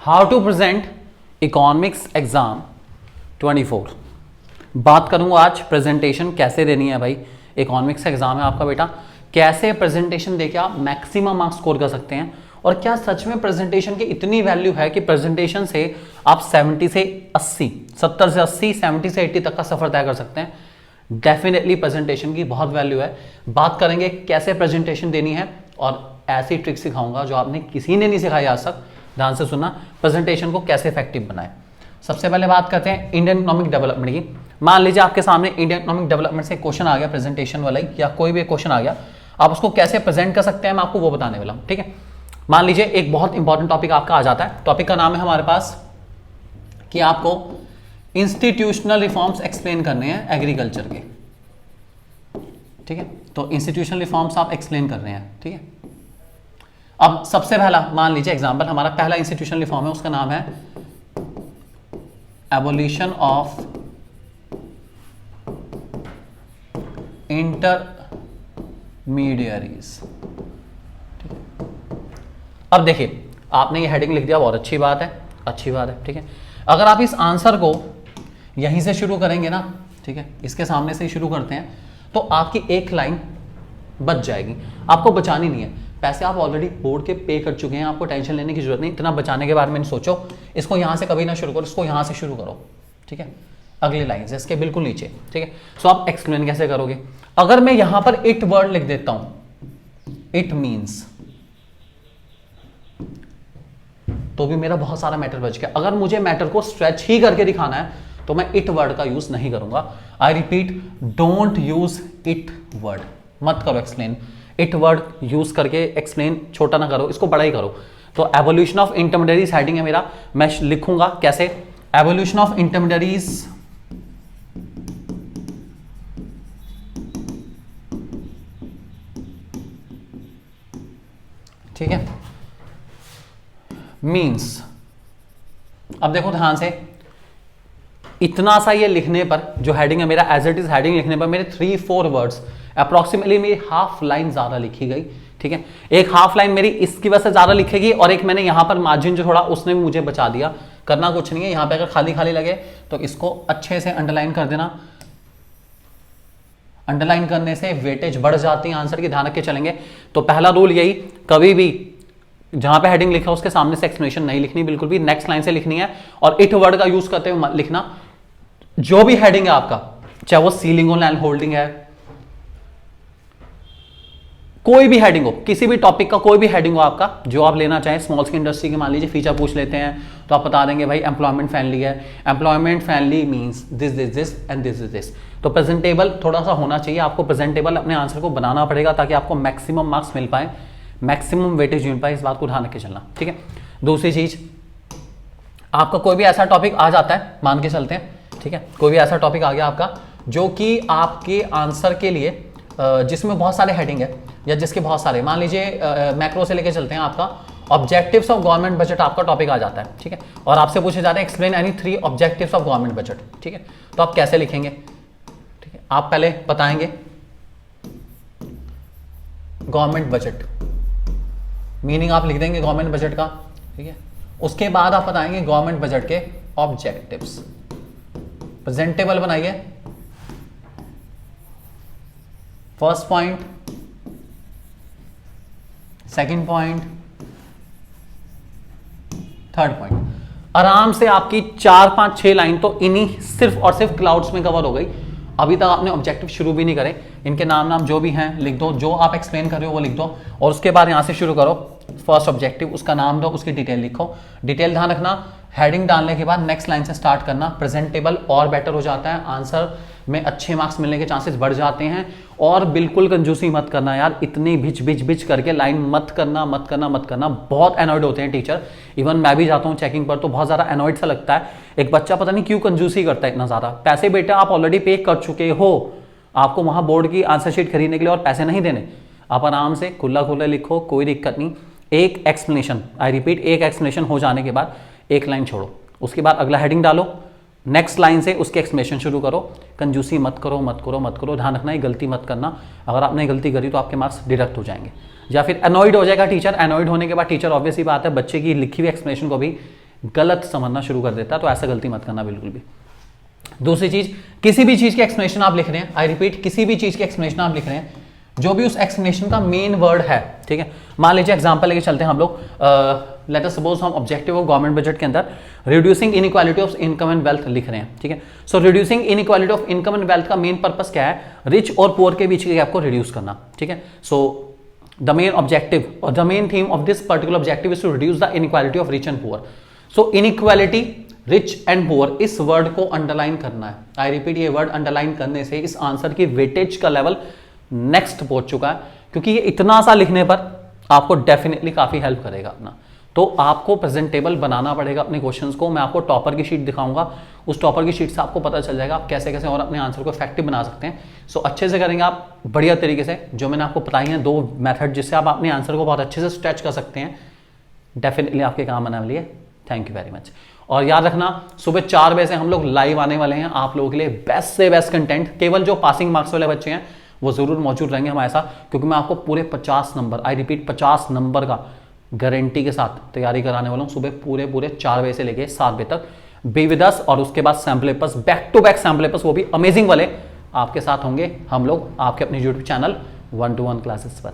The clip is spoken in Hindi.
How to present economics exam 24। बात करूंगा आज प्रेजेंटेशन कैसे देनी है भाई। इकोनॉमिक्स एग्जाम है आपका बेटा, कैसे प्रेजेंटेशन देके आप मैक्सिमम मार्क्स स्कोर कर सकते हैं। और क्या सच में प्रेजेंटेशन की इतनी वैल्यू है कि प्रेजेंटेशन से आप 70 से 80, 70 से 80, 70 से 80 तक का सफर तय कर सकते हैं। डेफिनेटली प्रेजेंटेशन की बहुत वैल्यू है। बात करेंगे कैसे प्रेजेंटेशन देनी है और ऐसी ट्रिक सिखाऊंगा जो आपने किसी ने नहीं सिखाई आज तक। ध्यान से सुनना, प्रेजेंटेशन को कैसे इफेक्टिव बनाए। सबसे पहले बात करते हैं इंडियन इकोनॉमिक डेवलपमेंट की। मान लीजिए आपके सामने इंडियन इकोनॉमिक डेवलपमेंट से क्वेश्चन आ गया, प्रेजेंटेशन वाला ही या कोई भी क्वेश्चन आ गया, आप उसको कैसे प्रेजेंट कर सकते हैं मैं आपको वो बताने वाला हूं। ठीक है, मान लीजिए एक बहुत इंपॉर्टेंट टॉपिक आपका आ जाता है। टॉपिक का नाम है हमारे पास कि आपको इंस्टीट्यूशनल रिफॉर्म्स एक्सप्लेन करने हैं एग्रीकल्चर के। ठीक है, तो इंस्टीट्यूशनल रिफॉर्म्स आप एक्सप्लेन कर रहे हैं। ठीक है, अब सबसे पहला मान लीजिए एग्जांपल, हमारा पहला इंस्टीट्यूशनल रिफॉर्म है, उसका नाम है एबोलिशन ऑफ इंटरमीडियरीज। अब देखिए आपने ये हेडिंग लिख दिया, बहुत अच्छी बात है, अच्छी बात है। ठीक है, अगर आप इस आंसर को यहीं से शुरू करेंगे ना, ठीक है, इसके सामने से ही शुरू करते हैं, तो आपकी एक लाइन बच जाएगी। आपको बचानी नहीं है, पैसे आप ऑलरेडी बोर्ड के पे कर चुके हैं, आपको टेंशन लेने की जरूरत नहीं। इतना बचाने के बारे में सोचो, इसको यहां से कभी ना शुरू करो, इसको यहां से शुरू करो। ठीक है, अगली लाइन से इसके बिल्कुल नीचे। ठीक है, सो आप एक्सप्लेन कैसे करोगे। अगर मैं यहां पर इट वर्ड लिख देता हूं, इट मीन्स, तो भी मेरा बहुत सारा मैटर बच गया। अगर मुझे मैटर को स्ट्रेच ही करके दिखाना है तो मैं इट वर्ड का यूज नहीं करूंगा। I repeat, don't use it word, मत करो एक्सप्लेन। इट वर्ड यूज करके एक्सप्लेन छोटा ना करो, इसको बड़ा ही करो। तो एवोल्यूशन ऑफ इंटरमीडियरीज हेडिंग है मेरा, मैं लिखूंगा कैसे, एवोल्यूशन ऑफ इंटरमीडियरीज ठीक है मीन्स। अब देखो ध्यान से, इतना सा ये लिखने पर जो हेडिंग है मेरा, एज इट इज हेडिंग लिखने पर मेरे 3-4 वर्ड्स अप्रोक्सीमेटली मेरी हाफ लाइन ज्यादा लिखी गई। ठीक है, एक हाफ लाइन मेरी इसकी वजह से ज्यादा लिखेगी और एक मैंने यहां पर मार्जिन जो थोड़ा उसने भी मुझे बचा दिया। करना कुछ नहीं है, यहां पे अगर खाली खाली लगे तो इसको अच्छे से अंडरलाइन कर देना। अंडरलाइन करने से वेटेज बढ़ जाती है आंसर की, ध्यान रख के चलेंगे। तो पहला रूल यही, कभी भी जहां पे हेडिंग लिखा उसके सामने से एक्सप्लेनेशन नहीं लिखनी, बिल्कुल भी नेक्स्ट लाइन से लिखनी है। और इट वर्ड का यूज करते हुए लिखना। जो भी हेडिंग है आपका, चाहे वो सीलिंग हो, लैंड होल्डिंग है, कोई भी हेडिंग हो, किसी भी टॉपिक का कोई भी हेडिंग हो आपका, जो आप लेना चाहें, स्मॉल स्केल इंडस्ट्री की मान लीजिए फीचर पूछ लेते हैं तो आप बता देंगे भाई एम्प्लॉयमेंट फ्रेंडली है। Employment friendly means this this this and this is this. तो प्रेजेंटेबल थोड़ा सा होना चाहिए, आपको प्रेजेंटेबल अपने आंसर को बनाना पड़ेगा ताकि आपको मैक्सिमम मार्क्स मिल पाए, मैक्सिमम वेटेज मिल पाए। इस बात को ध्यान रख के चलना। ठीक है, दूसरी चीज, आपका कोई भी ऐसा टॉपिक आ जाता है, मान के चलते हैं, ठीक है, कोई भी ऐसा टॉपिक आ गया आपका जो कि आपके आंसर के लिए जिसमें बहुत सारे हेडिंग है या जिसके बहुत सारे, मान लीजिए मैक्रो से लेके चलते हैं, आपका ऑब्जेक्टिव्स ऑफ गवर्नमेंट बजट आपका टॉपिक आ जाता है। ठीक है, और आपसे पूछे जाते हैं explain any 3 objectives of government budget. ठीक है, तो आप कैसे लिखेंगे। ठीक है, आप पहले बताएंगे गवर्नमेंट बजट, मीनिंग आप लिख देंगे गवर्नमेंट बजट का। ठीक है, उसके बाद आप बताएंगे गवर्नमेंट बजट के ऑब्जेक्टिव्स। प्रेजेंटेबल बनाइए, first point, second point, third point. आराम से आपकी 4-5-6 लाइन तो इन्हीं सिर्फ और सिर्फ क्लाउड्स में कवर हो गई। अभी तक आपने ऑब्जेक्टिव शुरू भी नहीं करे, इनके नाम जो भी हैं लिख दो, जो आप एक्सप्लेन कर रहे हो वो लिख दो, और उसके बाद यहां से शुरू करो। फर्स्ट ऑब्जेक्टिव, उसका नाम दो, उसकी डिटेल लिखो। डिटेल ध्यान रखना, हेडिंग डालने के बाद नेक्स्ट लाइन से स्टार्ट करना। प्रेजेंटेबल और बेटर हो जाता है, आंसर में अच्छे मार्क्स मिलने के चांसेस बढ़ जाते हैं। और बिल्कुल कंजूसी मत करना यार, इतनी बिच बिच बिच करके लाइन मत करना, मत करना, मत करना। बहुत एनॉयड होते हैं टीचर, इवन मैं भी जाता हूँ चेकिंग पर तो बहुत ज़्यादा एनॉयड सा लगता है। एक बच्चा पता नहीं क्यों कंजूसी करता है इतना ज़्यादा। पैसे बेटा आप ऑलरेडी पे कर चुके हो, आपको वहाँ बोर्ड की आंसर शीट खरीदने के लिए और पैसे नहीं देने। आप आराम से खुला खुला लिखो, कोई दिक्कत नहीं। एक एक्सप्लेनेशन, आई रिपीट, एक एक्सप्लेनेशन हो जाने के बाद एक लाइन छोड़ो, उसके बाद अगला हेडिंग डालो, नेक्स्ट लाइन से उसके एक्सप्लेनेशन शुरू करो। कंजूसी मत करो, मत करो, मत करो। ध्यान रखना, ये गलती मत करना। अगर आपने गलती करी तो आपके मार्क्स डिडक्ट हो जाएंगे या फिर अनॉइड हो जाएगा टीचर। अनॉइड होने के बाद टीचर ऑब्वियसली बात है बच्चे की लिखी हुई एक्सप्लेनेशन को भी गलत समझना शुरू कर देता है, तो ऐसा गलती मत करना बिल्कुल भी। दूसरी चीज, किसी भी चीज की एक्सप्लेनेशन आप लिख रहे हैं, आई रिपीट, किसी भी चीज की एक्सप्लेनेशन आप लिख रहे हैं, जो भी उस एक्सप्लेनेशन का मेन वर्ड है, ठीक है, मान लीजिए एग्जांपल लेके चलते हैं हम लोग, लेट अस सपोज हम ऑब्जेक्टिव ऑफ गवर्नमेंट बजट के अंदर reducing inequality of income and wealth लिख रहे हैं, ठीक है। So reducing inequality of income and wealth का मेन पर्पस क्या है? रिच और पुअर के बीच के गैप को रिड्यूस करना, ठीक है। सो द मेन ऑब्जेक्टिव और the main theme of this particular objective is to reduce the inequality of rich and poor. So inequality, rich and poor, इस वर्ड को अंडरलाइन करना है। आई रिपीट, ये वर्ड अंडरलाइन करने से इस आंसर की वेटेज का लेवल नेक्स्ट पहुंच चुका है, क्योंकि ये इतना सा लिखने पर आपको डेफिनेटली काफी हेल्प करेगा अपना। तो आपको प्रेजेंटेबल बनाना पड़ेगा अपने क्वेश्चंस को। मैं आपको टॉपर की शीट दिखाऊंगा, उस टॉपर की शीट से आपको पता चल जाएगा आप कैसे कैसे और अपने आंसर को इफेक्टिव बना सकते हैं। सो अच्छे से करेंगे आप, बढ़िया तरीके से, जो मैंने आपको बताई हैं 2 मेथड जिससे आप अपने आंसर को बहुत अच्छे से स्ट्रेच कर सकते हैं, डेफिनेटली आपके काम आने वाली है। Thank you very much. और याद रखना, सुबह 4 बजे से हम लोग लाइव आने वाले हैं आप लोगों के लिए बेस्ट से बेस्ट कंटेंट। केवल जो पासिंग मार्क्स वाले बच्चे हैं वो जरूर मौजूद रहेंगे हमारे साथ, क्योंकि मैं आपको पूरे 50 नंबर, आई रिपीट 50 नंबर का गारंटी के साथ तैयारी कराने वाला हूं। सुबह पूरे 4 बजे से लेके 7 बजे तक बी विद अस, और उसके बाद sample papers, back to back sample papers, वो भी अमेजिंग वाले आपके साथ होंगे हम लोग आपके अपने यूट्यूब चैनल 1-to-1 क्लासेस पर।